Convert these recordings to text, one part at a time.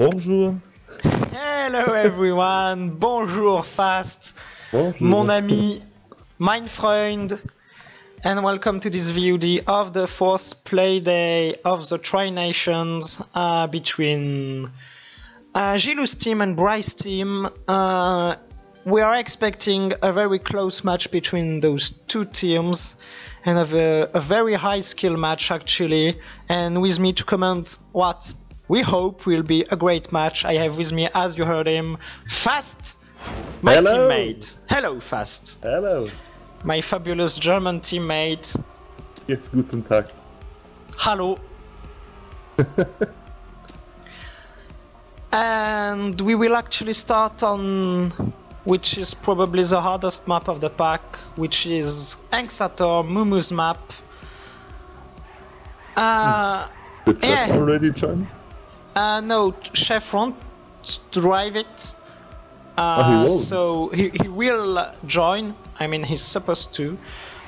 Bonjour. Hello everyone, bonjour fast, Bonjour. mon ami, mein Freund, and welcome to this VOD of the fourth Playday of the TriNations between Gillou's team and Brice's team. We are expecting a very close match between those two teams and a very high skill match actually, and with me to comment what we hope will be a great match. I have with me, as you heard him, Fast, my Hello. teammate. Hello, Fast. Hello. My fabulous German teammate. Yes, guten Tag. Hallo. And we will actually start on which is probably the hardest map of the pack, which is Raptor, Mumu's map. Did Jeff already join? No, Chef won't drive it. He won't. So he will join. I mean, he's supposed to,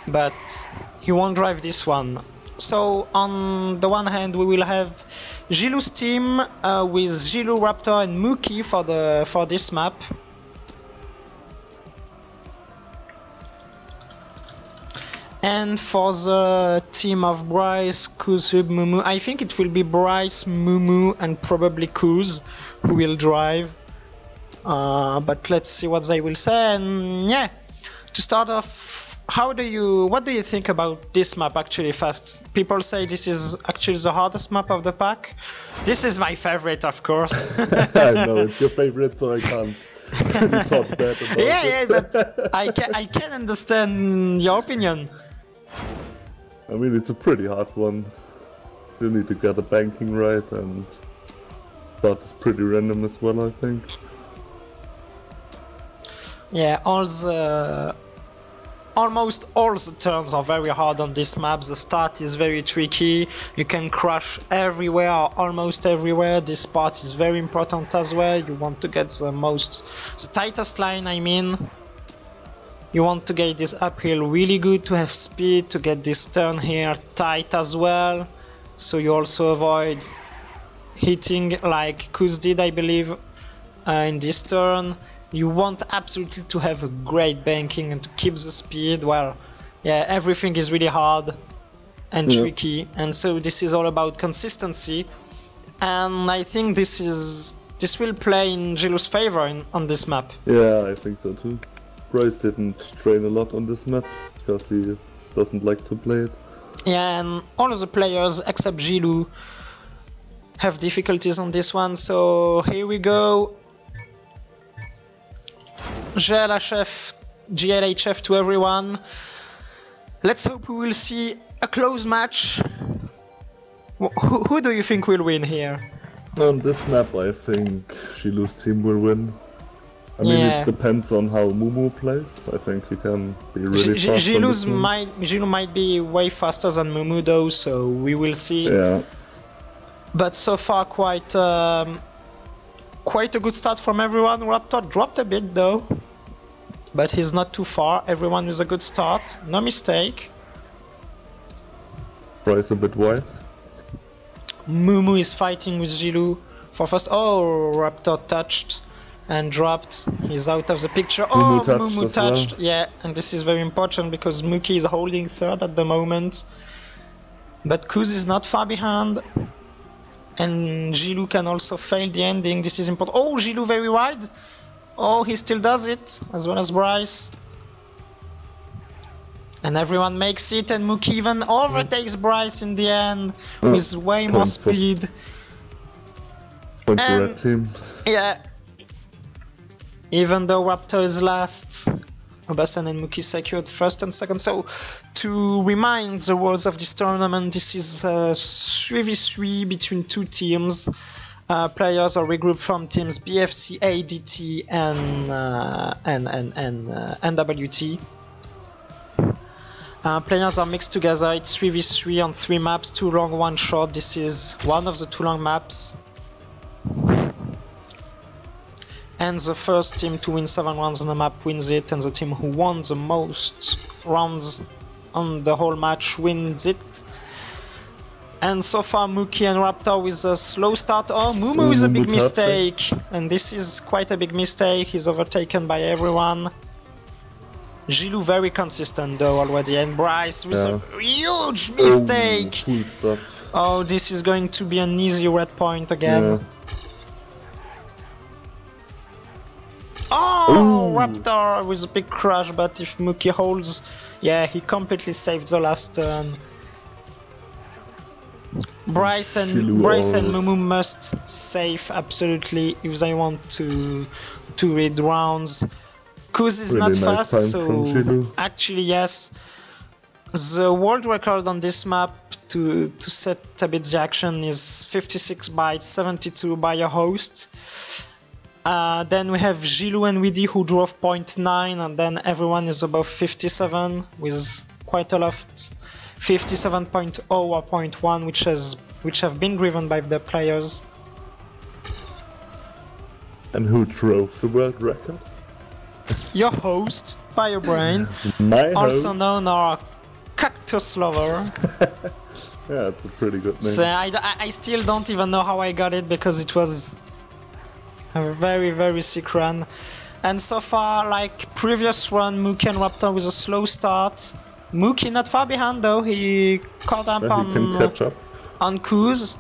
but he won't drive this one. So on the one hand, we will have Gillou's team with Gillou, Raptor, and Muki for this map. And for the team of Brice, Kuz, Mumu, I think it will be Brice, Mumu, and probably Kuz who will drive. But let's see what they will say. And yeah, to start off, what do you think about this map actually, Fast? People say this is actually the hardest map of the pack. This is my favorite, of course. I know, it's your favorite, so I can't really talk bad about it. Yeah, but I can understand your opinion. I mean, it's a pretty hard one. You need to get the banking right, and that is pretty random as well, I think. Yeah, almost all the turns are very hard on this map. The start is very tricky. You can crash everywhere or almost everywhere. This part is very important as well. You want to get the tightest line, I mean. You want to get this uphill really good to have speed, to get this turn here tight as well. So you also avoid hitting like Kuz did, I believe, in this turn. You want absolutely to have a great banking and to keep the speed. Well, yeah, everything is really hard and tricky, and so this is all about consistency. And I think this will play in Gillou's favor on this map. Yeah, I think so too. Brice didn't train a lot on this map because he doesn't like to play it. Yeah, and all of the players except Gillou have difficulties on this one, so here we go. GLHF to everyone. Let's hope we will see a close match. Who do you think will win here? On this map, I think Gillou's team will win. I mean, it depends on how Mumu plays. I think he can be really fast. Gillou might be way faster than Mumu though, so we will see. Yeah. But so far, quite a good start from everyone. Raptor dropped a bit though, but he's not too far. Everyone with a good start, no mistake. Brice a bit wide. Mumu is fighting with Gillou for first. Oh, Raptor touched and dropped. He's out of the picture. Oh, Mumu touched. Well. Yeah, and this is very important because Muki is holding third at the moment. But Kuz is not far behind. And Gillou can also fail the ending. This is important. Oh, Gillou very wide. Oh, he still does it, as well as Brice. And everyone makes it, and Muki even overtakes Brice in the end with way more speed. Point for red team. Yeah. Even though Raptor is last, Obasan and Muki secured first and second. So, to remind the rules of this tournament, this is 3v3 between two teams. Players are regrouped from teams BFC, ADT, and NWT. Players are mixed together. It's 3v3 on 3 maps, 2 long, 1 short. This is one of the 2 long maps. And the first team to win 7 rounds on the map wins it, and the team who won the most rounds on the whole match wins it. And so far Mookie and Raptor with a slow start. Oh, Mumu is a big mistake. And this is quite a big mistake. He's overtaken by everyone. Gillou very consistent though already. And Brice with a huge mistake. Oh, this is going to be an easy red point again. Yeah. Oh, Raptor with a big crash, but if Mookie holds, yeah, he completely saved the last turn. Brice and Mumu must save absolutely if they want to read rounds. Kuz is really not nice fast, so actually yes, the world record on this map to set a bit the action is 56 bytes, 72 by a host. Then we have Gillou and Wardie who drove 0.9, and then everyone is above 57 with quite a lot, 57.0 or 0.1, which have been driven by the players. And who drove the world record? Your host, Firebrain, also known as Cactus Lover. Yeah, it's a pretty good name. So I still don't even know how I got it because it was a very, very sick run. And so far, like previous run, Mookie and Raptor with a slow start. Mookie not far behind though, he caught up on Kuz.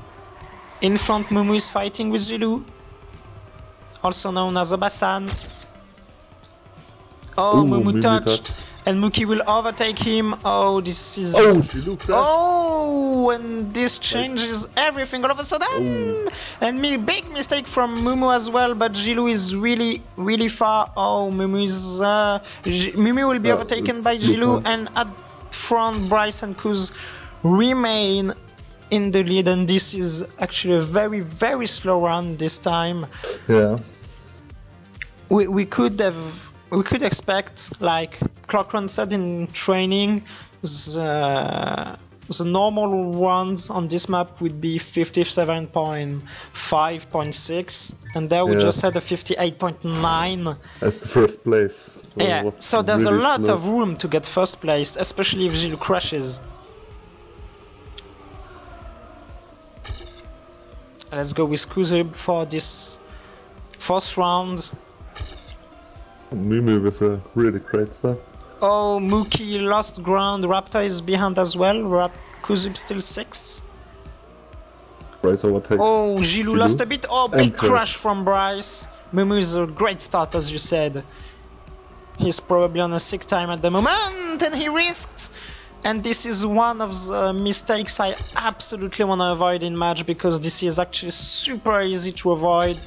In front, Mumu is fighting with Gillou, also known as Obasan. Oh, Mumu touched, and Mookie will overtake him. Oh, this is... Oh, and this changes everything all of a sudden. And big mistake from Mumu as well, but Gillou is really, really far. Oh, Mumu will be overtaken by Gillou, and at front, Brice and Kuz remain in the lead, and this is actually a very, very slow run this time. Yeah. We could expect, like Clockron said in training, the normal runs on this map would be 57.5.6, and there we just had a 58.9. That's the first place. Yeah, so there's really a lot of room to get first place, especially if Gillou crashes. Let's go with Kuzub for this fourth round. Mumu with a really great start. Oh, Mookie lost ground. Raptor is behind as well. Kuzub still 6. Brice overtakes. Oh, Gillou lost a bit. Oh, big crash from Brice. Mumu is a great start, as you said. He's probably on a sick time at the moment, and he risked. And this is one of the mistakes I absolutely want to avoid in match, because this is actually super easy to avoid.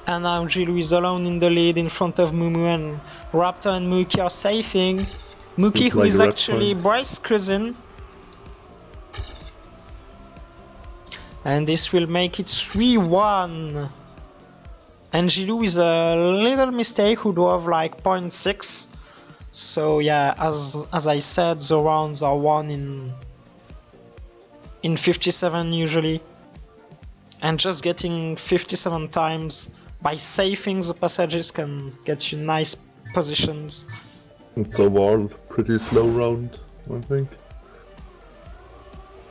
And now Gillou is alone in the lead in front of Mumu, and Raptor and Mookie are safing. Mookie, who is actually Brice's cousin. And this will make it 3-1. And Gillou is a little mistake who drove like 0.6. So yeah, as I said, the rounds are won in 57 usually. And just getting 57 times by safing the passages can get you nice positions. It's overall pretty slow round, I think.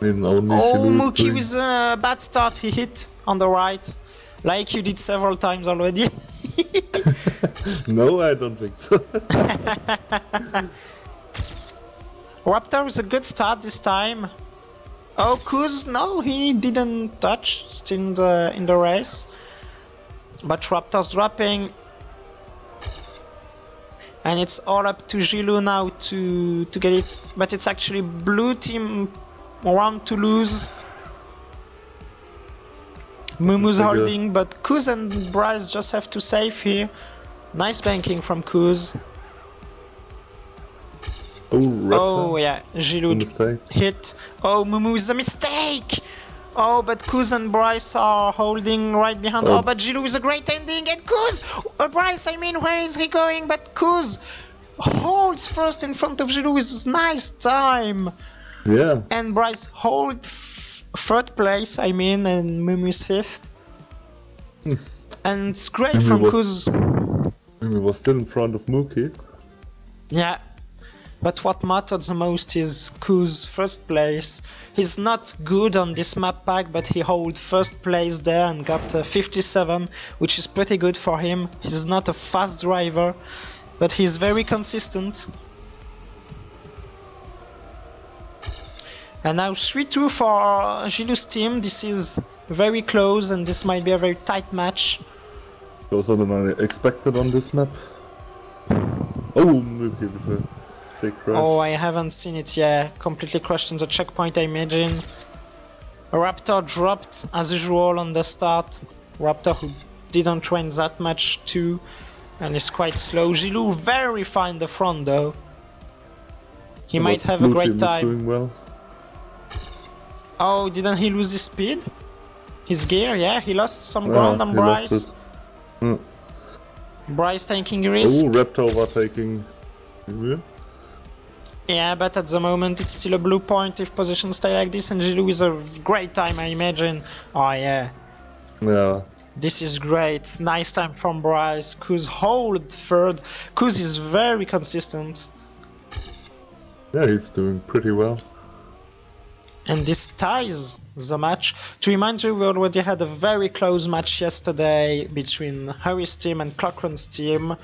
I mean, only Mookie with a bad start, he hit on the right, like you did several times already. No, I don't think so. Raptor with a good start this time. Oh, Kuz, no, he didn't touch, still in the race. But Raptor's dropping. And it's all up to Gillou now to get it. But it's actually blue team round to lose. Mumu's holding, but Kuz and Brice just have to save here. Nice banking from Kuz. Oh yeah, Gillou hit. Oh, Mumu is a mistake! Oh, but Kuz and Brice are holding right behind. Oh, but Gillou is a great ending, and Kuz! Brice, I mean, where is he going? But Kuz holds first in front of Gillou with nice time. Yeah. And Brice holds third place, I mean, and Mumu is 5th. And it's great from Kuz. Mumu was still in front of Mookie. Yeah. But what mattered the most is Koo's first place. He's not good on this map pack, but he held first place there and got 57, which is pretty good for him. He's not a fast driver, but he's very consistent. And now 3-2 for Gillou's team. This is very close and this might be a very tight match. Closer than I expected on this map. Oh, maybe with a big crash. Oh, I haven't seen it yet. Completely crashed in the checkpoint, I imagine. Raptor dropped as usual on the start. Raptor who didn't train that much too and is quite slow. Gillou very far in the front though. He might have a great time. Doing well. Oh, didn't he lose his speed? His gear, yeah, he lost some ground on Brice. Brice taking risk. Oh, Raptor overtaking. Yeah, but at the moment it's still a blue point if positions stay like this, and Gillou is a great time, I imagine. Oh yeah. Yeah. This is great. Nice time from Brice. Koo's hold third. Koo's is very consistent. Yeah, he's doing pretty well. And this ties the match. To remind you, we already had a very close match yesterday between Harry's team and Clockrun's team,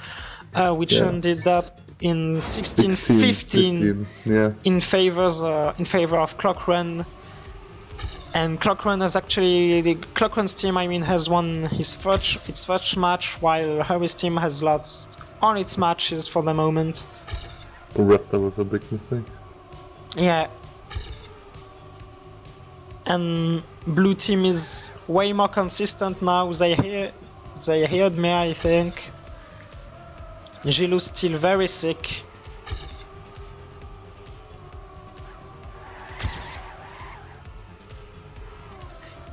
which ended up in 16-15 in favor of Clockrun. And Clockrun has actually, Clockrun's team, I mean, has won its first match, while Harry's team has lost all its matches for the moment. Raptor with a big mistake. Yeah. And blue team is way more consistent now. They heard me, I think. Gillou's still very sick.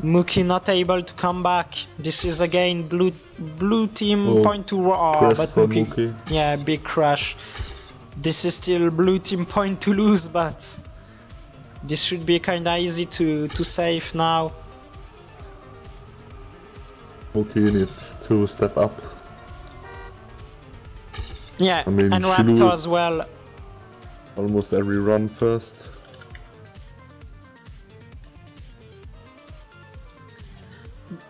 Mookie not able to come back. This is again blue team point to raw, but Mookie, yeah, big crash. This is still blue team point to lose, but this should be kinda easy to save now. Okay, needs to step up. Yeah, I mean, and Raptor as well. Almost every run first.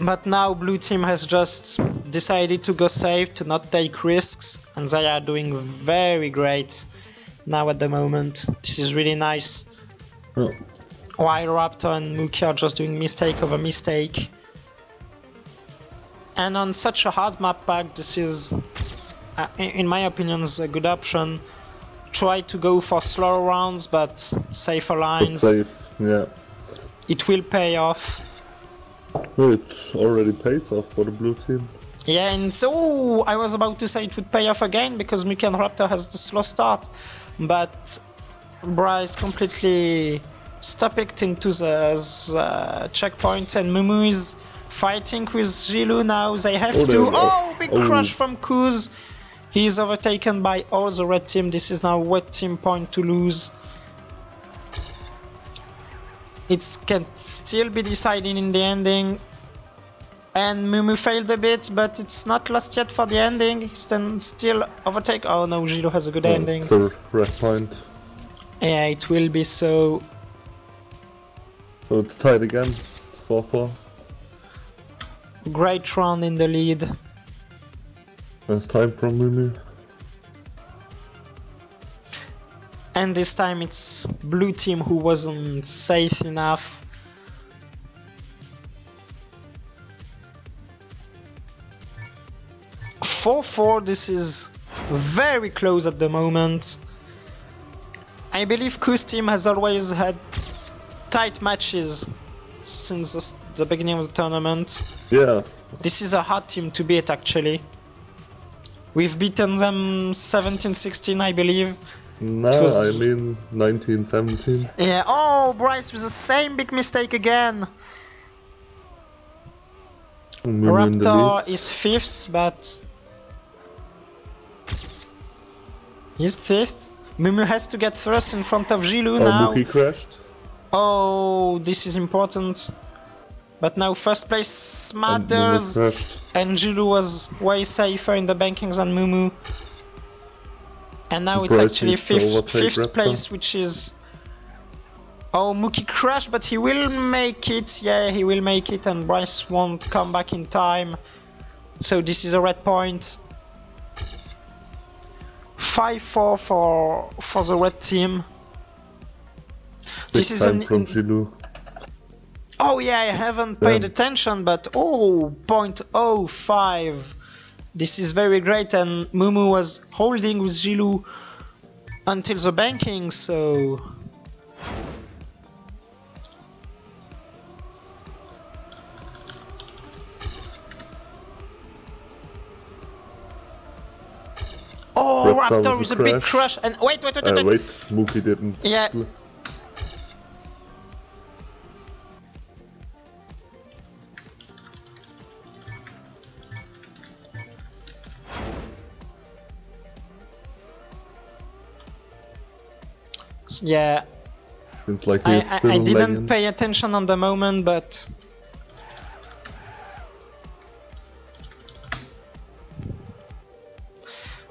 But now blue team has just decided to go safe, to not take risks, and they are doing very great now at the moment. This is really nice. Oh. While Raptor and Mookie are just doing mistake over mistake. And on such a hard map pack, this is, in my opinion, a good option. Try to go for slower rounds, but safer lines. But safe, yeah. It will pay off. Well, it already pays off for the blue team. Yeah, and so I was about to say it would pay off again, because Mookie and Raptor has the slow start. But Brice completely stopped it into the checkpoint, and Mumu is fighting with Gillou now. They have to. Oh, big crush from Koo's. He is overtaken by all the red team. This is now red team point to lose. It can still be decided in the ending. And Mumu failed a bit, but it's not lost yet for the ending. He can still overtake. Oh no, Gillou has a good ending. It's a red point. Yeah, it will be so. So it's tied again. It's 4-4. Great round in the lead. It's time from Mumu. And this time it's blue team who wasn't safe enough. This is very close at the moment. I believe Koo's team has always had tight matches since the beginning of the tournament. Yeah. This is a hard team to beat actually. We've beaten them 17-16, I believe. No, I mean 19-17. Yeah. Oh, Brice with the same big mistake again. Raptor is 5th, but he's 5th. Mumu has to get first in front of Gillou now. Mookie crashed. Oh, this is important. But now first place matters, and Gillou was way safer in the bankings than Mumu. And now it's Brice actually needs to overtake fifth Raptor. place, which is... Oh, Mookie crashed, but he will make it. Yeah, he will make it, and Brice won't come back in time. So this is a red point. 5-4 for the red team. This is time from Gillou. Oh yeah, I haven't paid attention, but oh, 0.05. This is very great, and Mumu was holding with Gillou until the banking, so... Oh, Raptor with a big crash, and wait, wait, Mookie didn't. Yeah. Yeah. Seems like he's still I didn't lagging. pay attention on the moment, but...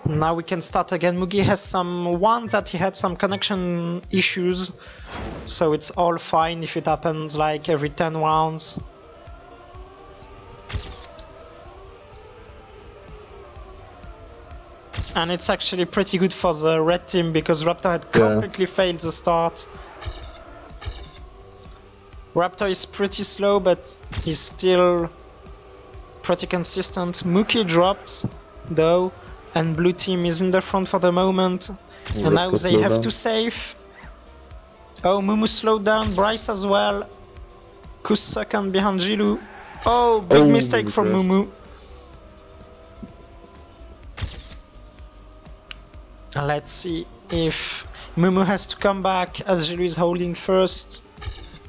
Now we can start again. Mugi has some ones that he had some connection issues, so it's all fine if it happens like every 10 rounds. And it's actually pretty good for the red team because Raptor had completely failed the start. Raptor is pretty slow, but he's still pretty consistent. Mookie dropped though. And blue team is in the front for the moment. And now they have to save. Oh, Mumu slowed down, Brice as well. Kus second behind Gillou. Oh, big mistake from Mumu. Let's see if Mumu has to come back as Gillou is holding first.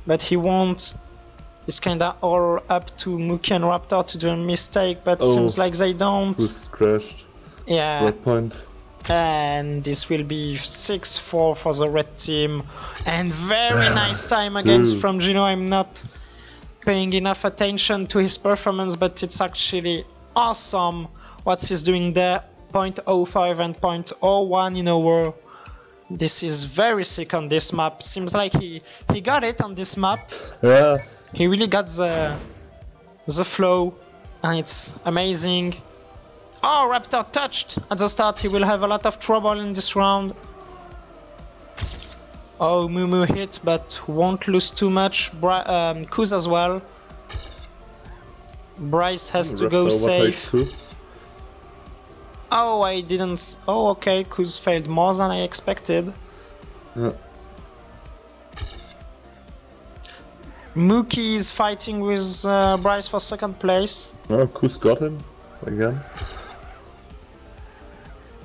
But he won't. It's kinda all up to Mookie and Raptor to do a mistake, but seems like they don't. Kus crashed. Yeah. Red point. And this will be 6-4 for the red team. And very nice time against from Gillou. I'm not paying enough attention to his performance, but it's actually awesome what he's doing there. 0.05 and 0.01 in a row. This is very sick on this map. Seems like he got it on this map. Yeah. He really got the flow, and it's amazing. Oh, Raptor touched at the start. He will have a lot of trouble in this round. Oh, Mumu hit, but won't lose too much. Kuz as well. Brice has to go safe. Oh, I didn't... Oh, okay, Kuz failed more than I expected. Yeah. Mookie is fighting with Brice for second place. Oh, Kuz got him again.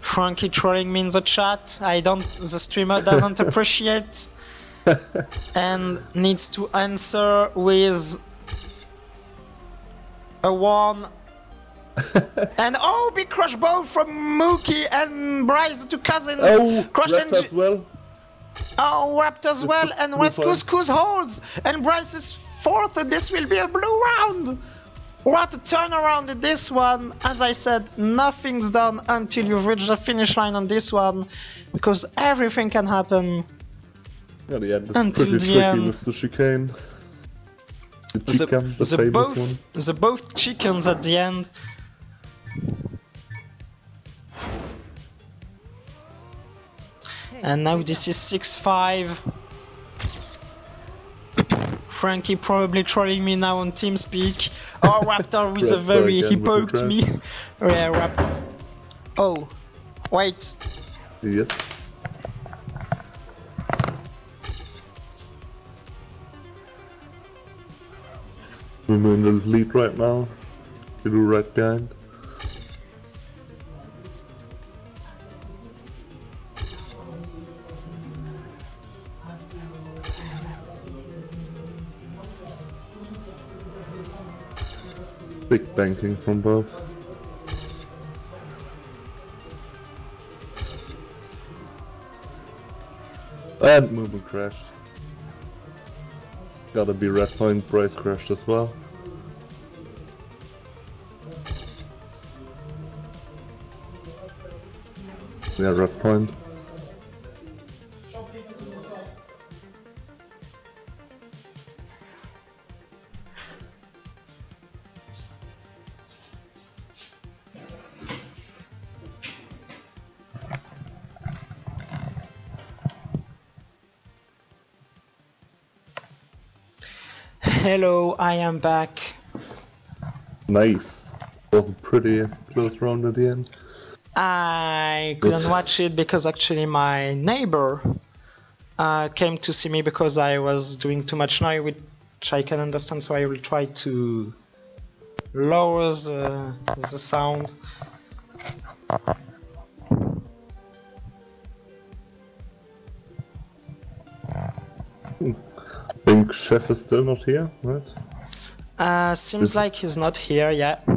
Franky trolling me in the chat. The streamer doesn't appreciate and needs to answer with a 1. And oh, big crush both from Mookie and Brice, two cousins. Oh, crushed Raptor as well. Oh, Raptor as well, and Kuz holds, and Brice is 4th, and this will be a blue round. What a turnaround in this one! As I said, nothing's done until you've reached the finish line on this one, because everything can happen. Yeah, the end is until pretty the tricky end. with the chicane. The famous one. The both chickens at the end. And now this is 6-5. Franky probably trolling me now on TeamSpeak. Oh, Raptor with a very... he poked me. Yeah, Raptor. Oh, wait. Yes. We're in the lead right now. Gillou right behind. Big banking from both. And Mumu crashed. Gotta be red point, Brice crashed as well. Yeah, red point. Hello, I am back. Nice. Was a pretty close round at the end. I couldn't watch it because actually my neighbor came to see me because I was doing too much noise, which I can understand, so I will try to lower the sound. I think Chef is still not here, right? Seems like he's not here yet.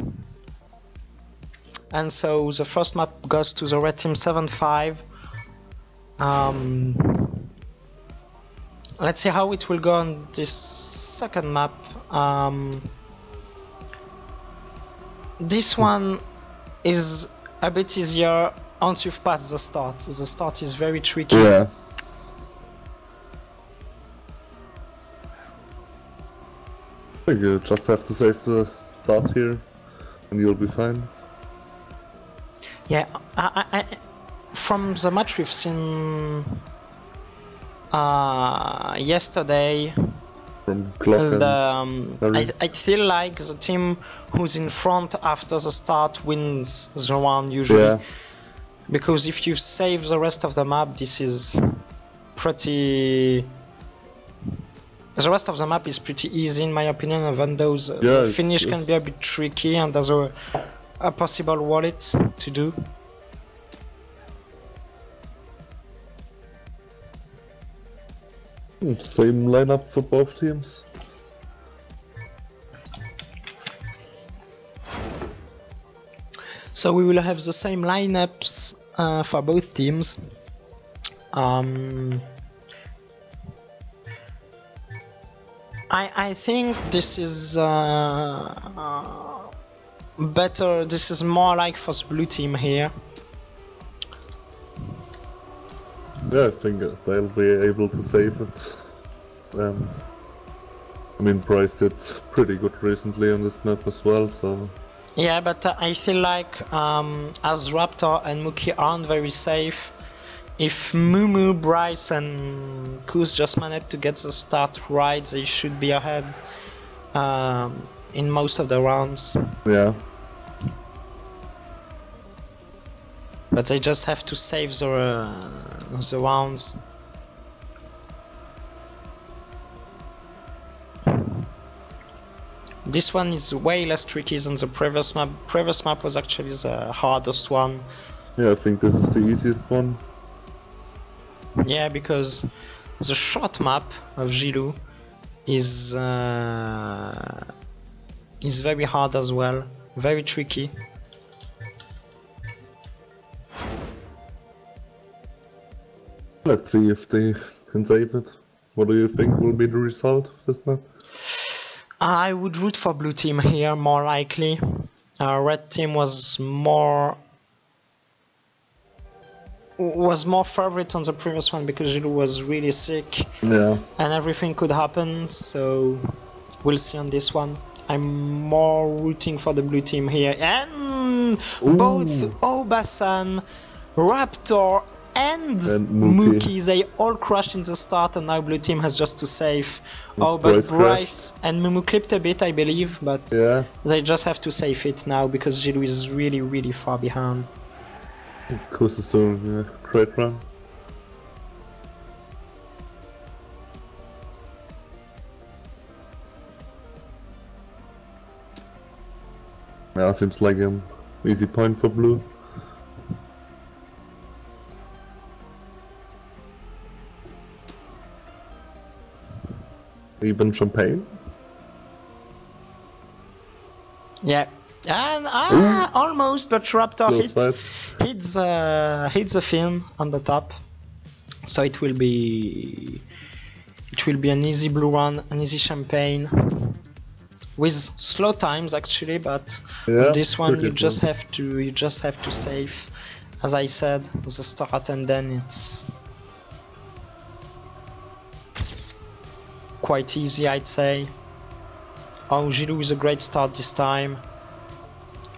And so the first map goes to the red team 7-5. Let's see how it will go on this second map. This one is a bit easier once you've passed the start. The start is very tricky. Yeah. I think you just have to save the start here and you'll be fine. Yeah, from the match we've seen yesterday, From Clock I feel like the team who's in front after the start wins the round usually. Yeah. Because if you save the rest of the map, this is pretty... The rest of the map is pretty easy in my opinion, even though the finish can be a bit tricky and there's a possible wallet to do. Same lineup for both teams. So we will have the same lineups for both teams. I think this is better. This is more like for the blue team here. Yeah, I think they'll be able to save it. I mean, Brice did pretty good recently on this map as well, so... Yeah, but I feel like as Raptor and Muki aren't very safe, if Mumu, Brice and Kuz just managed to get the start right, they should be ahead in most of the rounds. Yeah. But they just have to save the rounds. This one is way less tricky than the previous map. Previous map was actually the hardest one. Yeah, I think this is the easiest one. Yeah, because the short map of Gillou is very hard as well, very tricky. Let's see if they can save it. What do you think will be the result of this map? I would root for blue team here, more likely. Red team was more favorite on the previous one because Gillou was really sick. Yeah. And everything could happen, so we'll see on this one. I'm more rooting for the blue team here. And both Obasan, Raptor and Muki, they all crashed in the start and now blue team has just to save. Oh, but Brice and Mumu clipped a bit, I believe, but yeah, they just have to save it now because Gillou is really, really far behind. Kuz is doing a great run. Yeah, seems like an easy point for blue. Even champagne? Yeah, and almost, but Raptor hits the fin on the top, so it will be an easy blue run, an easy champagne with slow times actually, but yeah, this one you just have to save As I said, the start and then it's quite easy, I'd say. Oh, Gillou is a great start this time.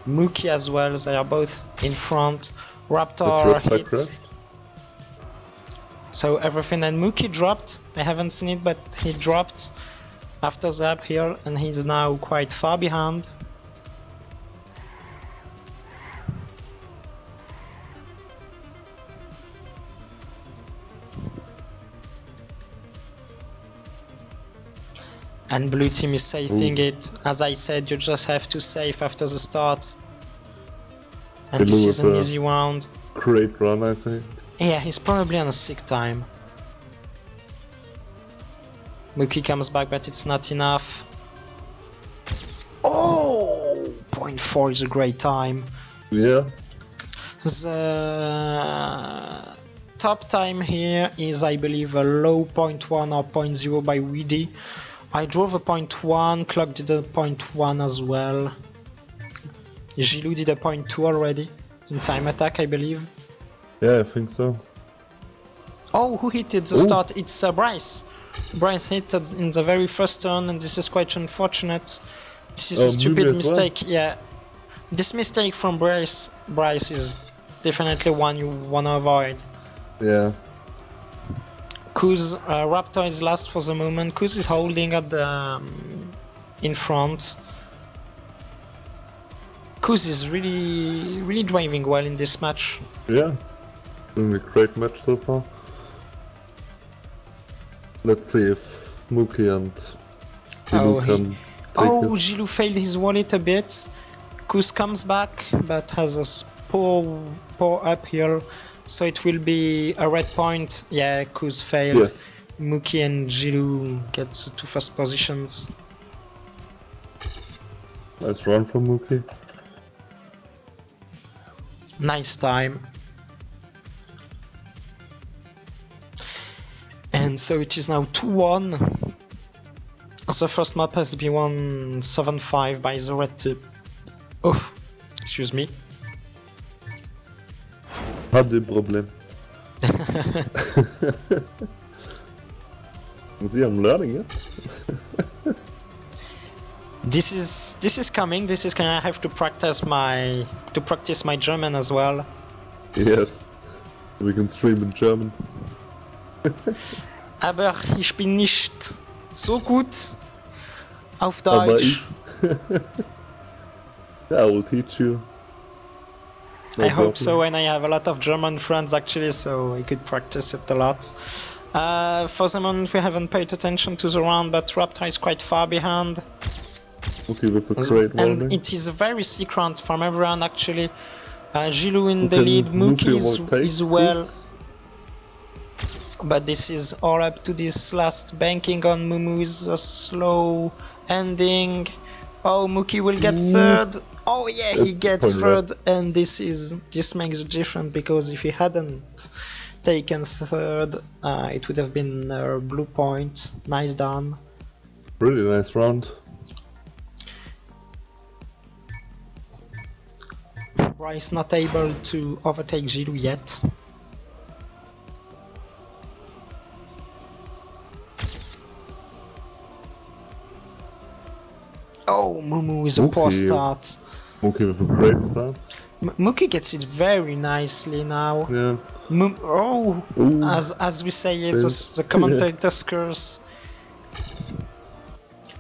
Mookie as well, they are both in front. Raptor hit. So everything, and Mookie dropped. I haven't seen it, but he dropped after the uphill and he's now quite far behind. And blue team is saving it. As I said, you just have to save after the start. And this is an easy round. Great run, I think. Yeah, he's probably on a sick time. Mookie comes back, but it's not enough. Oh! 0.4 is a great time. Yeah. The top time here is, I believe, a low 0.1 or 0.0 by Wardie. I drove a 0.1, Clock did a 0.1 as well. Gillou did a 0.2 already in time attack, I believe. Yeah, I think so. Oh, who hit it the start? It's Brice. Brice hit it in the very first turn, and this is quite unfortunate. This is a stupid mistake. Well. Yeah, this mistake from Brice is definitely one you wanna avoid. Yeah. Kuz, Raptor is last for the moment. Kuz is holding at the in front. Kuz is really driving well in this match. Yeah, doing a great match so far. Let's see if Mookie and Gillou can take it. Gillou failed his wallet a bit. Kuz comes back, but has a poor uphill. So it will be a red point. Yeah, Kuz failed. Yes. Mookie and Gillou get the two first positions. Nice run from Mookie. Nice time. And so it is now 2-1. The first map has been won 7-5 by the red team. Oh, excuse me. Pas de problème. See, I'm learning it. This is coming. This is gonna have to practice my German as well. Yes, we can stream in German. Aber ich bin nicht so gut auf Deutsch. Yeah, I will teach you. No I hope so, and I have a lot of German friends actually, so I could practice it a lot. For the moment we haven't paid attention to the round, but Raptor is quite far behind. Okay, with a great warning. And it is a very sick round from everyone actually. Gillou in the lead, Mookie is well. But this is all up to this last banking on Mumu is a slow ending. Oh, Mookie will get third. Oh yeah, he gets third, and this makes a difference because if he hadn't taken third, it would have been a blue point. Nice done. Really nice round. Brice not able to overtake Gillou yet. Oh, Mumu is a poor start. Mookie with a great start. Mookie gets it very nicely now. Yeah. As we say, it's the commentator's curse.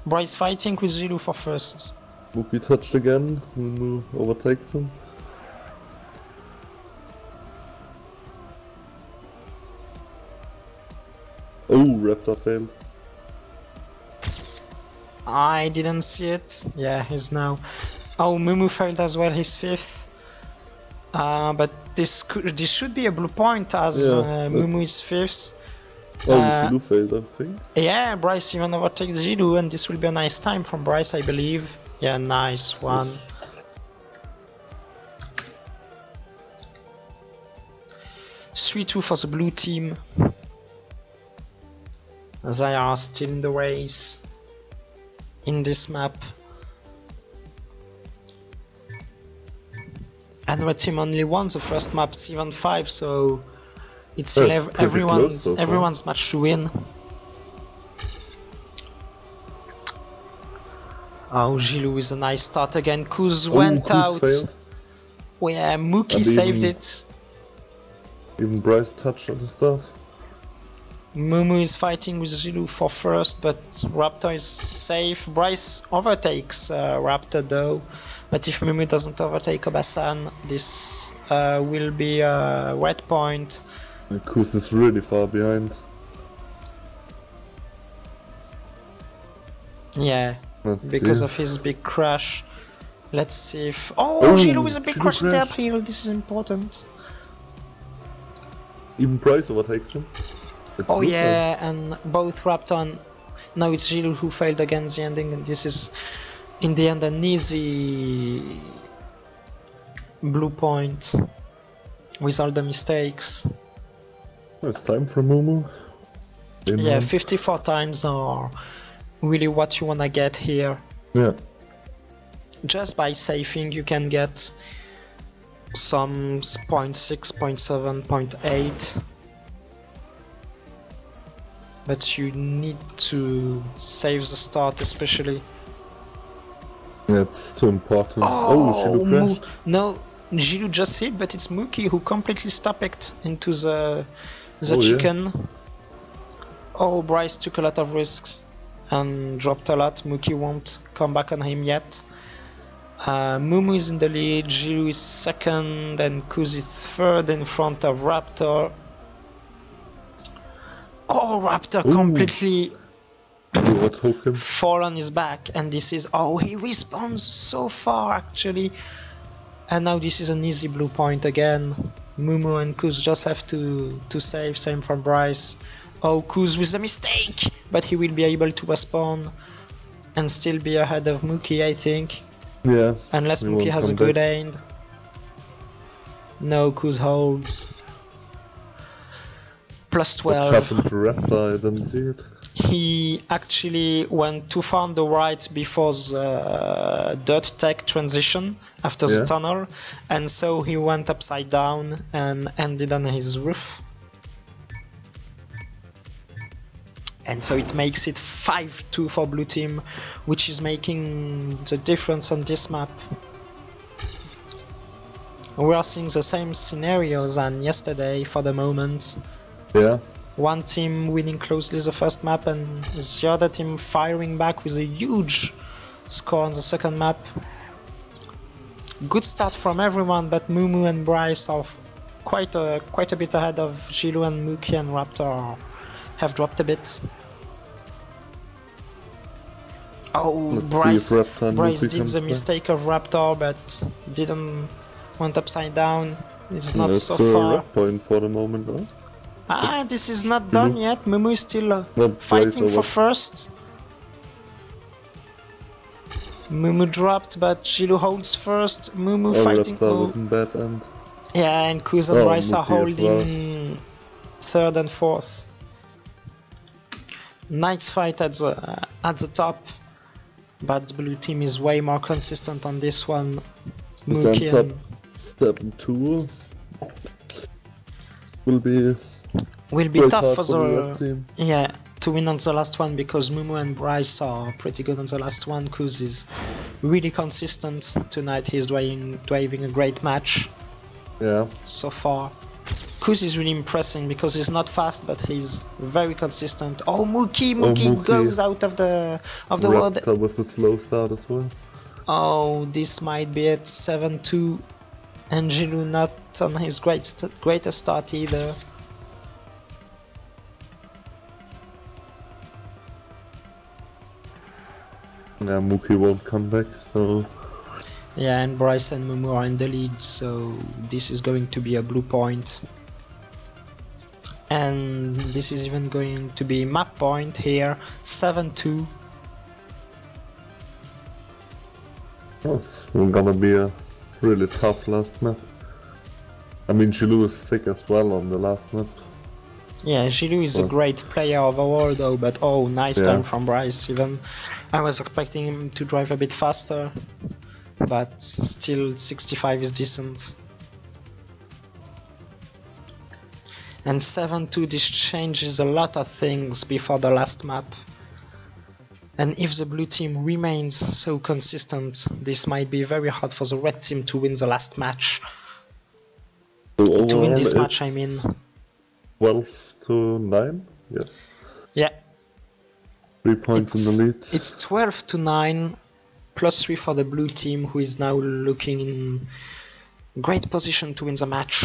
Brice fighting with Gillou for first. Mookie touched again. Mumu overtakes him. Oh, Raptor failed. I didn't see it. Yeah, he's now. Oh, Mumu failed as well. He's fifth. But this should be a blue point as Mumu is fifth. Oh, Gillou failed, I think. Yeah, Brice even overtakes Gillou, and this will be a nice time from Brice, I believe. Yeah, nice one. Yes. 3-2 for the blue team. They are still in the race in this map. And our team only won the first map 7-5, so it's still That's everyone's match to win. Oh, Gillou with a nice start again. Kuz went out. Failed. Oh, yeah, Mookie saved it. Even Brice touched at the start. Mumu is fighting with Gillou for first, but Raptor is safe. Brice overtakes Raptor though. But if Mumu doesn't overtake Obasan, this will be a red point. Kuz is really far behind. Yeah, because of his big crash. Let's see if... Oh, Gillou with a big crash in the uphill. This is important. Even Brice overtakes him. It's oh yeah, and both Raptor and... No, it's Gillou who failed against the ending, and this is in the end an easy blue point with all the mistakes. It's time for Mumu. Yeah, 54 times are really what you wanna get here. Yeah. Just by saving you can get some 0.6, 0.7, 0.8. But you need to save the start especially. Yeah, it's too important. Oh, Gillou crashed. No, Gillou just hit, but it's Mookie who completely stopped into the chicken. Yeah. Oh, Brice took a lot of risks and dropped a lot. Mookie won't come back on him yet. Mumu is in the lead, Gillou is second, and Kuz is third in front of Raptor. Oh, Raptor completely fall on his back, and this is... Oh, he respawns so far actually. And now this is an easy blue point again. Mumu and Kuz just have to save, same from Brice. Oh, Kuz with a mistake, but he will be able to respawn and still be ahead of Mookie, I think. Yeah. Unless Mookie has a good end. No, Kuz holds. Plus 12. What happened to Raptor? I didn't see it. He actually went too far on the right before the dirt tech transition after the tunnel, and so he went upside down and ended on his roof. And so it makes it 5-2 for blue team, which is making the difference on this map. We are seeing the same scenarios than yesterday for the moment. Yeah. One team winning closely the first map and the other team firing back with a huge score on the second map. Good start from everyone, but Mumu and Brice are quite a bit ahead of Gillou, and Mookie and Raptor have dropped a bit. Oh, Brice did the mistake of Raptor, but went upside down. It's not so far. Red point for the moment, though. This is not done yet. Mumu is still fighting for first. Mumu dropped, but Gillou holds first. Mumu fighting. Bad end. Yeah, and Kuz and Brice are holding third and fourth. Nice fight at the top, but blue team is way more consistent on this one. Mookie and 7-2 will be tough for the team. Yeah, to win on the last one, because Mumu and Brice are pretty good on the last one. Kuz is really consistent tonight. He's driving a great match. Yeah. So far, Kuz is really impressing because he's not fast, but he's very consistent. Oh, Mookie goes out of the world. With a slow start as well. Oh, this might be at 7-2, and Gillou not on his greatest start either. Yeah, Mookie won't come back, so... Yeah, and Brice and Mumu are in the lead, so this is going to be a blue point. And this is even going to be map point here, 7-2. It's gonna be a really tough last map. I mean, Gillou is sick as well on the last map. Yeah, Gillou is a great player overall though, but oh, nice turn from Brice even. I was expecting him to drive a bit faster, but still 65 is decent. And 7-2, this changes a lot of things before the last map. And if the blue team remains so consistent, this might be very hard for the red team to win the last match. So to win this match, I mean. 12-9, yes. Yeah. 3 points in the lead. It's 12-9, +3 for the blue team, who is now looking in great position to win the match.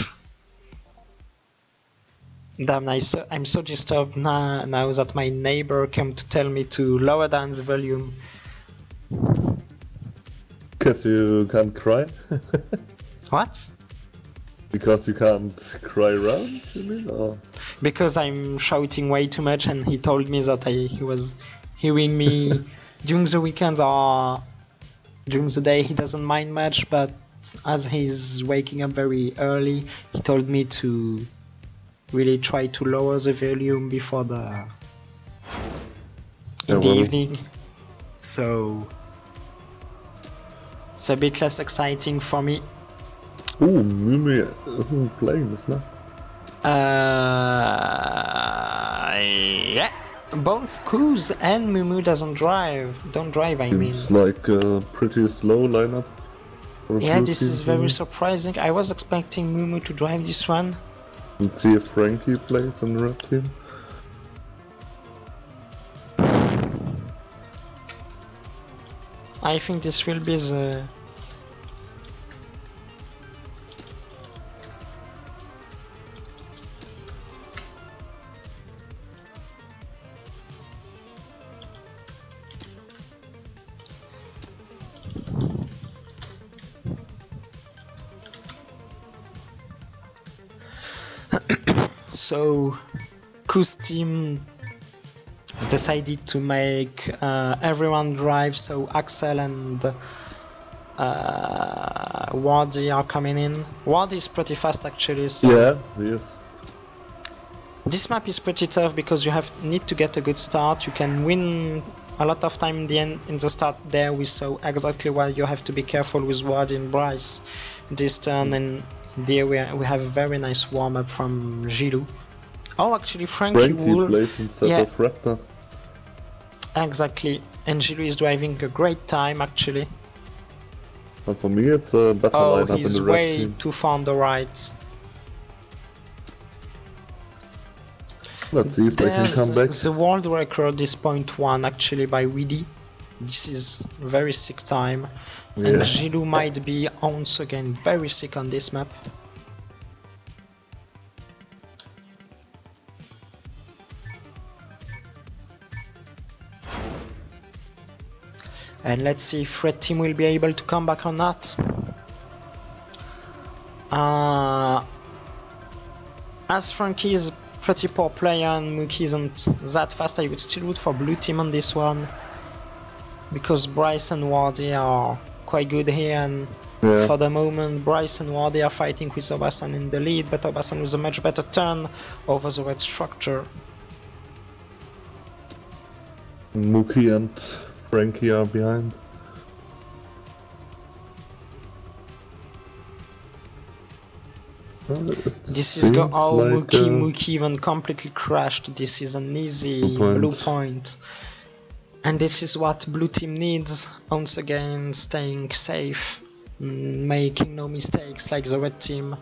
Damn, I'm so disturbed now that my neighbor came to tell me to lower down the volume. Guess you can't cry? What? Because you can't cry around, you mean? Or? Because I'm shouting way too much, and he told me that he was hearing me during the weekends or during the day. He doesn't mind much, but as he's waking up very early, he told me to really try to lower the volume before the evening. So it's a bit less exciting for me. Ooh, Mumu isn't playing this now. Yeah. Both Kuz and Mumu don't drive, I mean. It's like a pretty slow lineup. Yeah, this is very surprising. I was expecting Mumu to drive this one. Let's see if Franky plays in the red team. I think this will be the... So, Kuz team decided to make everyone drive, so Axel and Wardie are coming in. Wardie is pretty fast actually, so... Yeah, he is. This map is pretty tough because you need to get a good start. You can win a lot of time in the end. In the start there we saw exactly why you have to be careful with Wardie and Brice this turn, and there we have a very nice warm-up from Gillou. Oh, actually Franky plays instead of Raptor. Exactly, and Gillou is driving a great time actually. And for me it's a better lineup in the red team. Oh, he's way too far on the right. Let's see if they can come back. The world record is 0.1 actually by Wardie. This is very sick time. Yeah. And Gillou might be once again very sick on this map. And let's see if red team will be able to come back or not. As Franky is a pretty poor player and Mookie isn't that fast, I would still root for blue team on this one. Because Brice and Wardie are quite good here, and for the moment Brice and Wardie are fighting with Obasan in the lead, but Obasan with a much better turn over the red structure. Mookie and Franky are behind. This is Mookie even completely crashed. This is an easy blue point. And this is what blue team needs, once again staying safe, making no mistakes like the red team.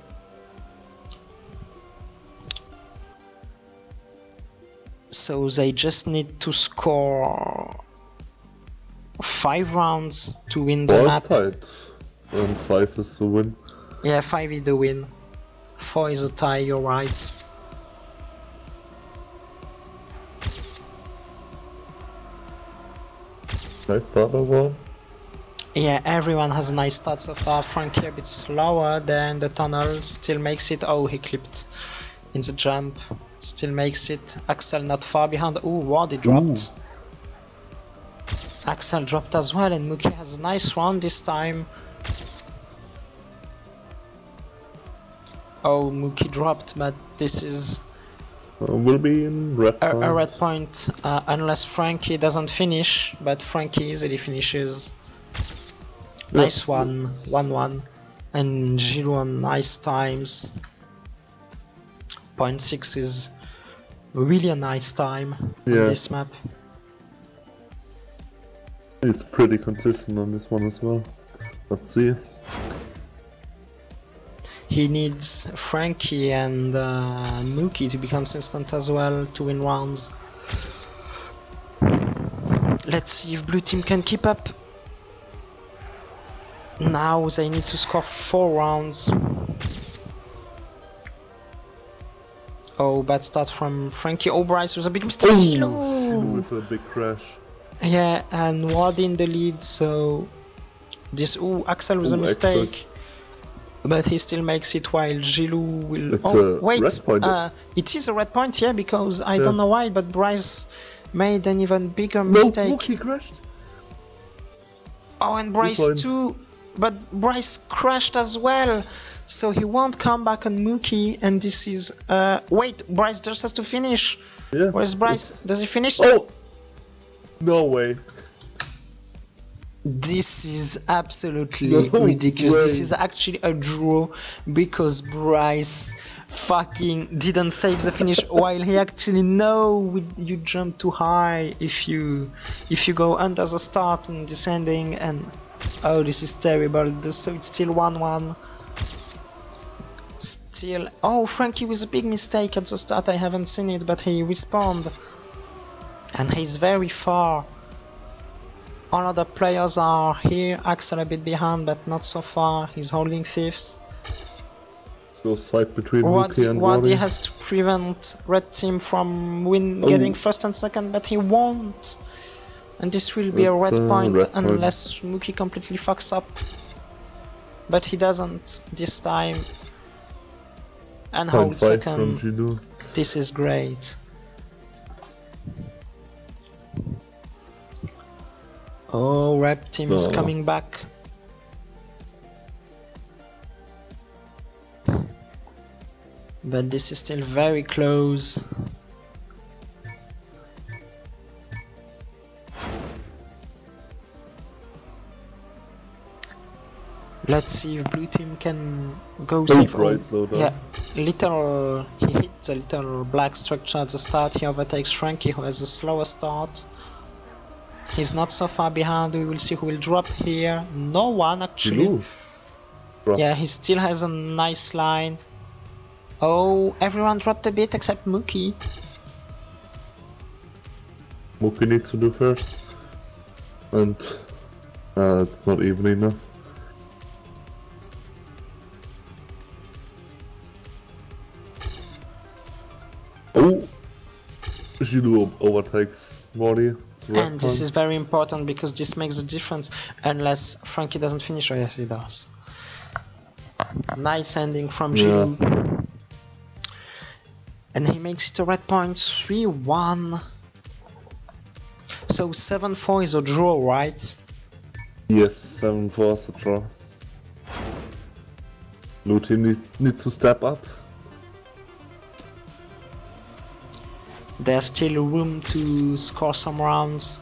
So they just need to score 5 rounds to win the map. Tight. And 5 is the win. Yeah, 5 is the win. 4 is a tie, you're right. Nice start overall. Yeah, everyone has a nice start so far. Franky a bit slower than the tunnel, still makes it. Oh, he clipped in the jump, still makes it. Axel not far behind. Ooh, Wardie dropped. Axel dropped as well, and Mookie has a nice round this time. Oh, Mookie dropped, but this is... will be in red point. A red point, unless Franky doesn't finish, but Franky easily finishes. Nice one, 1-1. And Gillou on nice times. 0.6 is really a nice time on this map. It's pretty consistent on this one as well. Let's see. He needs Franky and Mookie to be consistent as well to win rounds. Let's see if blue team can keep up. Now they need to score 4 rounds. Oh, bad start from Franky. Oh, Brice was a big mistake. Gillou with a big crash. Yeah, and Wardie in the lead, so this Axel was a mistake. But he still makes it while Gillou will... it is a red point, yeah, because I don't know why, but Brice made an even bigger mistake. Mookie crashed. Oh, and Brice too, but Brice crashed as well, so he won't come back on Mookie, and this is... wait, Brice just has to finish. Yeah. Where's Brice? Does he finish? Oh! No way. This is absolutely ridiculous. This is actually a draw because Brice fucking didn't save the finish while he actually you jump too high if you go under the start and descending, and oh, this is terrible. So it's still 1-1. Still, oh, Franky with a big mistake at the start. I haven't seen it, but he respawned and he's very far. All other players are here, Axel a bit behind, but not so far. He's holding 5th. Close fight between Mookie and Wardie has to prevent red team from getting 1st and 2nd, but he won't. And this will be a red point unless Mookie completely fucks up. But he doesn't this time. And holds 2nd. This is great. Oh, red team is coming back. But this is still very close. Let's see if blue team can go safe. Yeah, he hits a little black structure at the start. He overtakes Franky, who has a slower start. He's not so far behind. We will see who will drop here. No one actually. Yeah, he still has a nice line. Oh, everyone dropped a bit except Mookie. Mookie needs to do first. And it's not even enough. Oh! Gillou overtakes Wardie. And this is very important because this makes a difference unless Franky doesn't finish. Oh yes, he does. Nice ending from Gillou. And he makes it a red point, 3-1. So 7-4 is a draw, right? Yes, 7-4 is a draw. Blue team needs to step up. There's still room to score some rounds.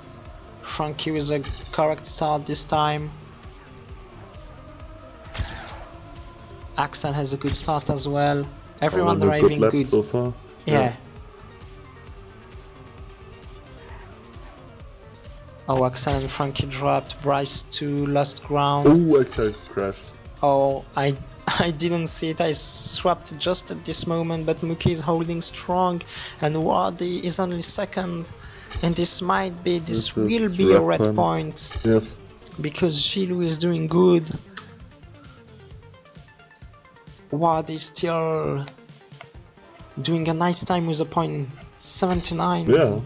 Franky with a correct start this time. Axel has a good start as well. Everyone driving good. So far. Yeah. Oh, Axel and Franky dropped. Brice to last ground. Oh, Axel crashed. Oh, I didn't see it. I swapped just at this moment, but Mookie is holding strong, and Wardie is only 2nd. And this will be a red point. Yes. Because Gillou is doing good. Wardie is still doing a nice time with a point 79. Yeah.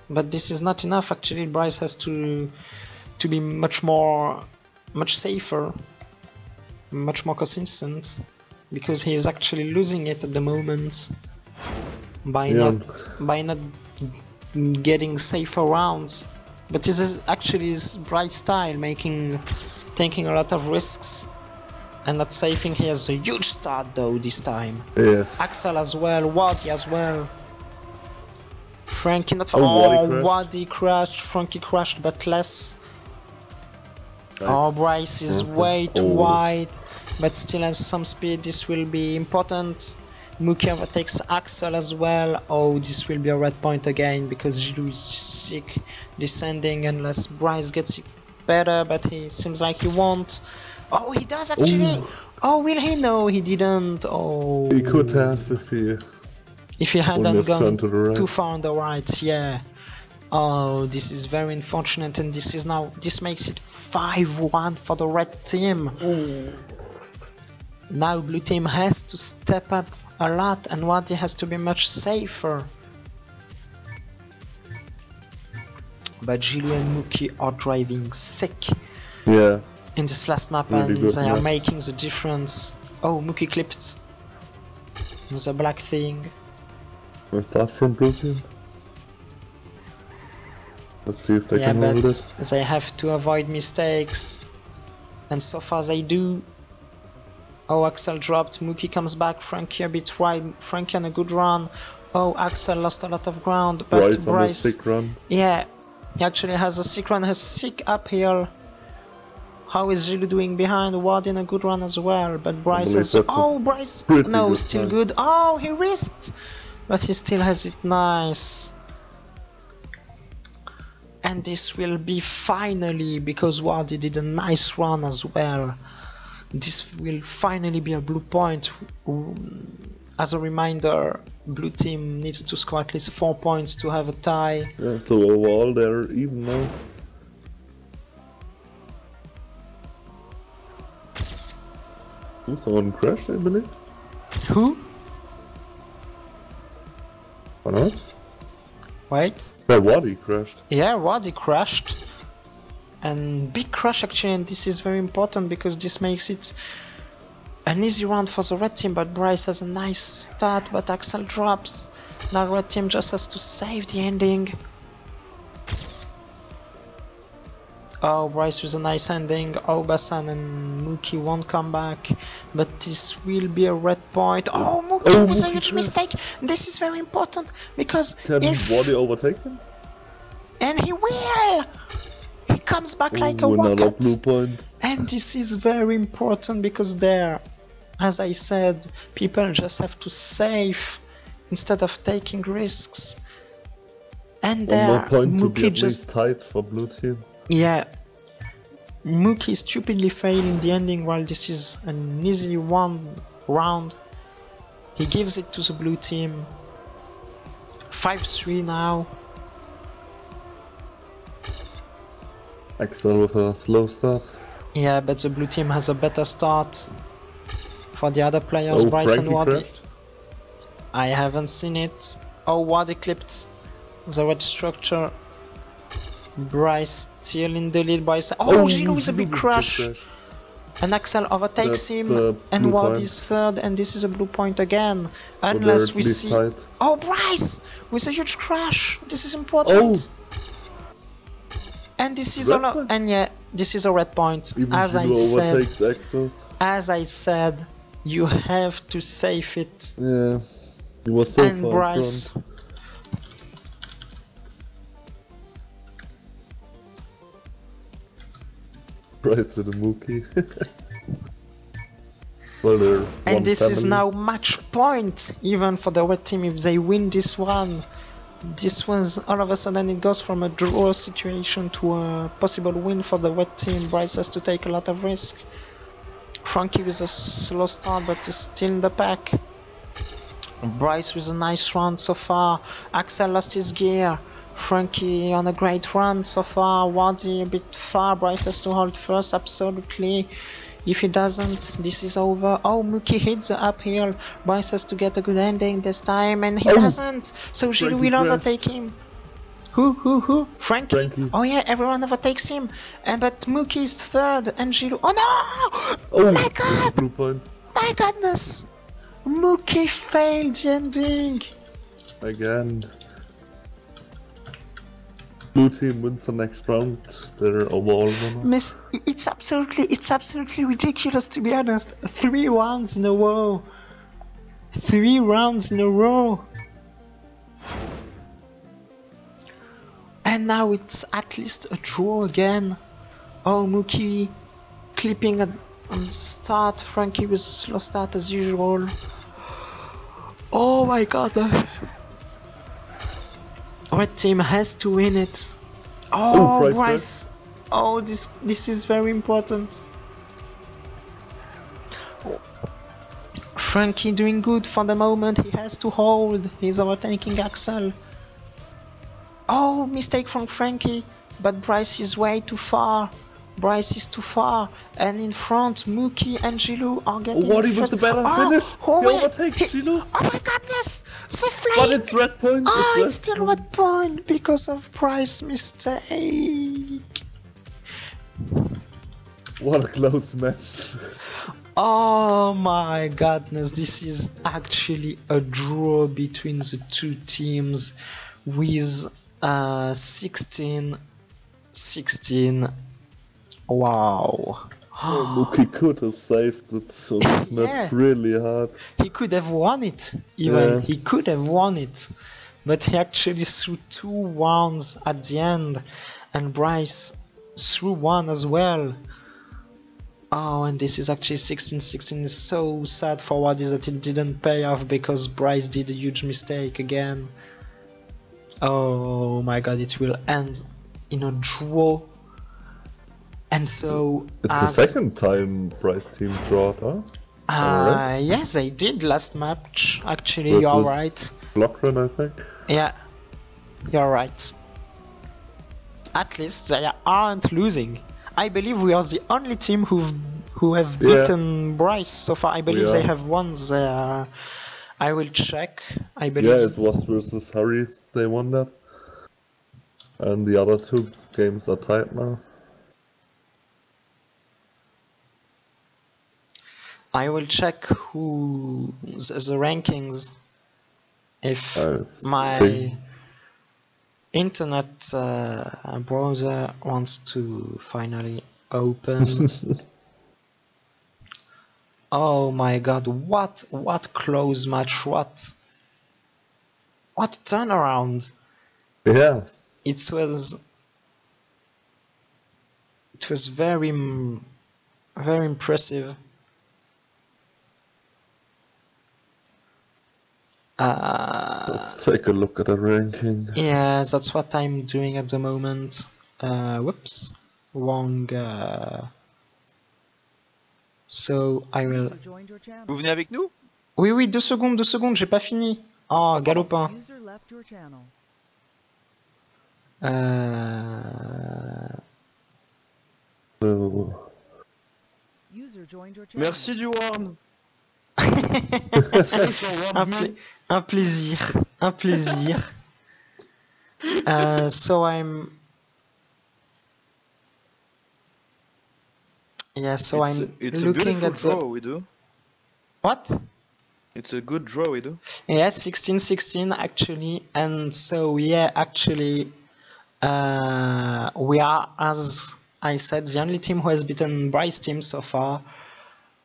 But this is not enough. Actually, Brice has to be much safer, much more consistent, because he is actually losing it at the moment by not getting safer rounds. But this is actually his Brice style, taking a lot of risks and not saving. He has a huge start though this time. Yes. Axel as well, Wardie as well. Franky not far. Wardie crashed, Franky crashed, but less. Nice. Oh, Brice is way too wide, but still has some speed. This will be important. Mookie overtakes Axel as well. Oh, this will be a red point again because Gillou is sick descending unless Brice gets it better, but he seems like he won't. Oh, he does actually. Ooh. Oh, will he? No, he didn't. Oh. He could have if he hadn't gone right. too far on the right, yeah. Oh, this is very unfortunate, and this makes it 5-1 for the red team. Ooh. Now blue team has to step up a lot, and Wardie has to be much safer. But Gillou and Mookie are driving sick. Yeah. In this last map, Really and they are map. making the difference. Oh, Mookie clipped the black thing. I start from blue team. Let's see if they Yeah, can but hold it. they have to avoid mistakes, and so far they do. Oh, Axel dropped, Mookie comes back, Franky a bit wide, Franky on a good run. Oh, Axel lost a lot of ground, but Brice on a Brice, sick run. yeah, he actually has a sick run, a sick uphill. How is Gillou doing behind? Wardie in a good run as well, but Brice has... Oh, Brice! No, good still time. good. Oh, he risked! But he still has it nice. And this will be finally, because Wardie did a nice run as well. This will finally be a blue point. As a reminder, blue team needs to score at least 4 points to have a tie. Yeah, so overall they're even now. Ooh, someone crashed, I believe. Who? Or not? Wait. Yeah, Wardie crashed. Yeah, Wardie crashed. And big crash actually, and this is very important because this makes it an easy round for the red team, but Brice has a nice start, but Axel drops. Now red team just has to save the ending. Oh, Brice with a nice ending. Oh, Bassan and Mookie won't come back, but this will be a red point. Oh, Mookie was a huge mistake. This is very important because Can if Wardie overtake him? and he will. He comes back like a another rocket. blue point. And this is very important because there, as I said, people just have to save instead of taking risks. And One there, more point to be Mookie at just... least tight for blue team. Yeah. Mookie stupidly failed in the ending while this is an easy one round. He gives it to the blue team. 5-3 now. Axel with a slow start. Yeah, but the blue team has a better start for the other players, Brice and Franky Wardie. crashed. I haven't seen it. Oh, Wardie clipped the red structure. Brice still in the lead. Brice. Oh, Gillou with a big crash. And Axel overtakes him, and Wardie is third, and this is a blue point again. Unless we see. Tight. Oh, Brice with a huge crash. This is important. Oh. And this is Red all. point? And yeah, this is a red point. Even As I Gillou said. overtakes Axel. As I said, you have to save it. Yeah, he was so And far Brice. in front. Brice to the Mookie. Well, they're And this is family. now match point even for the red team if they win this one. This was all of a sudden it goes from a draw situation to a possible win for the red team. Brice has to take a lot of risk. Franky with a slow start but is still in the pack. Brice with a nice run so far. Axel lost his gear. Franky on a great run so far. Wardie a bit far. Brice has to hold first, absolutely. If he doesn't, this is over. Oh, Mookie hits the uphill. Brice has to get a good ending this time, and he doesn't. So Gillou will overtake him. Who? Franky. Oh yeah, everyone overtakes him. And but Mookie is third, and Gillou. Oh no! Oh my God! Blue point. My goodness! Mookie failed the ending. Again. Blue team wins the next round. They're overall winner. It's absolutely ridiculous, to be honest. 3 rounds in a row. 3 rounds in a row. And now it's at least a draw again. Oh, Mookie clipping on start. Franky with a slow start as usual. Oh my god. Red team has to win it. Oh, Brice. Oh, this is very important. Franky doing good for the moment. He has to hold. He's overtaking Axel. Oh, mistake from Franky. But Brice is way too far. Brice is too far. And in front, Mookie and Gillou are getting Wardie with the better finish. He overtakes Gillou. Oh my goodness! The flame! But it's red point. It's still red point because of Brice's mistake. What a close match. Oh my goodness, this is actually a draw between the two teams with 16-16. Wow. Mookie could have saved it, so this map really hard. He could have won it, even. He could have won it. But he actually threw 2 rounds at the end, and Brice threw 1 as well. Oh, and this is actually 16-16. It's so sad for Wardie that it didn't pay off because Brice did a huge mistake again. Oh my god, it will end in a draw. And so... It's the second time Brice team drawed, huh? Yes, they did last match. Actually, you're right. Blockrun, I think. Yeah, you're right. At least they aren't losing. I believe we are the only team who have beaten Brice so far. I believe they have won there. I will check. I believe. Yeah, it was versus Harry. They won that, and the other 2 games are tied now. I will check who the rankings. If my internet browser wants to finally open. Oh my god, what close match, what turnaround. Yeah. It was very impressive. Let's take a look at the ranking. Yeah, that's what I'm doing at the moment. Whoops, wrong. So I will. Vous venez avec nous? Oui, 2 secondes, j'ai pas fini. Oh, galopin. Merci du Warn. un plaisir. So I'm. Yeah, so it's looking a at draw the. we do. What? It's a good draw we do. Yeah, 16-16 actually, and so yeah, actually, we are, as I said, the only team who has beaten Brice team so far,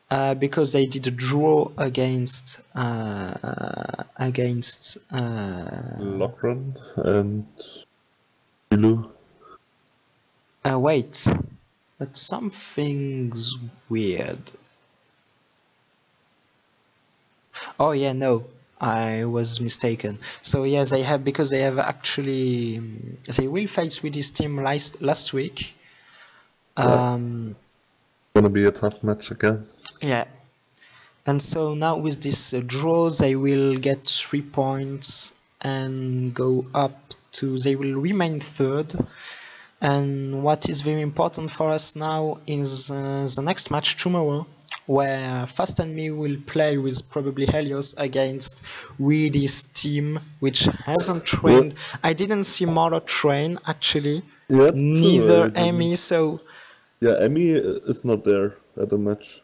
because they did a draw against Lockrun and Gillou. Wait, but something's weird. Oh yeah, no, I was mistaken. So yeah, they have, because they have actually, they will face with this team last week. Gonna be a tough match again. Yeah, and so now with this draw, they will get 3 points and go up to, they will remain 3rd. And what is very important for us now is the next match tomorrow, where Fast and me will play with probably Helios against Wardie's team, which hasn't trained. I didn't see Molo train actually, neither Emmy, so... Yeah, Emmy is not there at the match.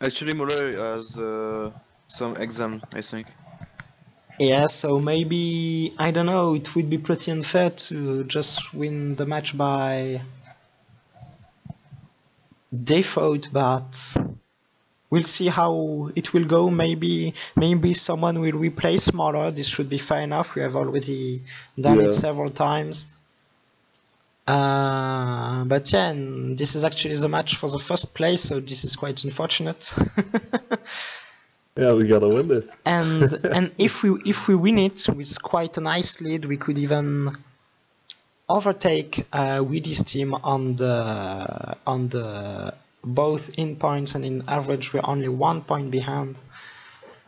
Actually, Muller has some exam, I think. Yeah, so maybe, I don't know, it would be pretty unfair to just win the match by default, but we'll see how it will go. Maybe someone will replace Molo. This should be fair enough. We have already done it several times. But yeah, and this is actually the match for the first place, so this is quite unfortunate. Yeah, we gotta win this. And if we win it with quite a nice lead, we could even overtake Wardie's team on the both in points and in average. We're only 1 point behind,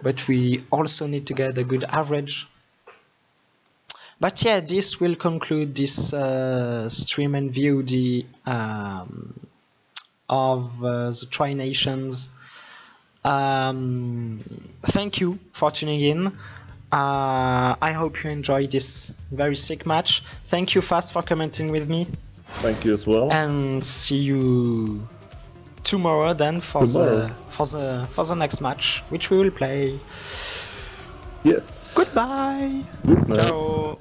but we also need to get a good average. But yeah, this will conclude this stream and VOD of the TriNations. Thank you for tuning in. I hope you enjoyed this very sick match. Thank you, Fast, for commenting with me. Thank you as well. And see you tomorrow then for the next match, which we will play. Yes. Goodbye. Good night. Ciao.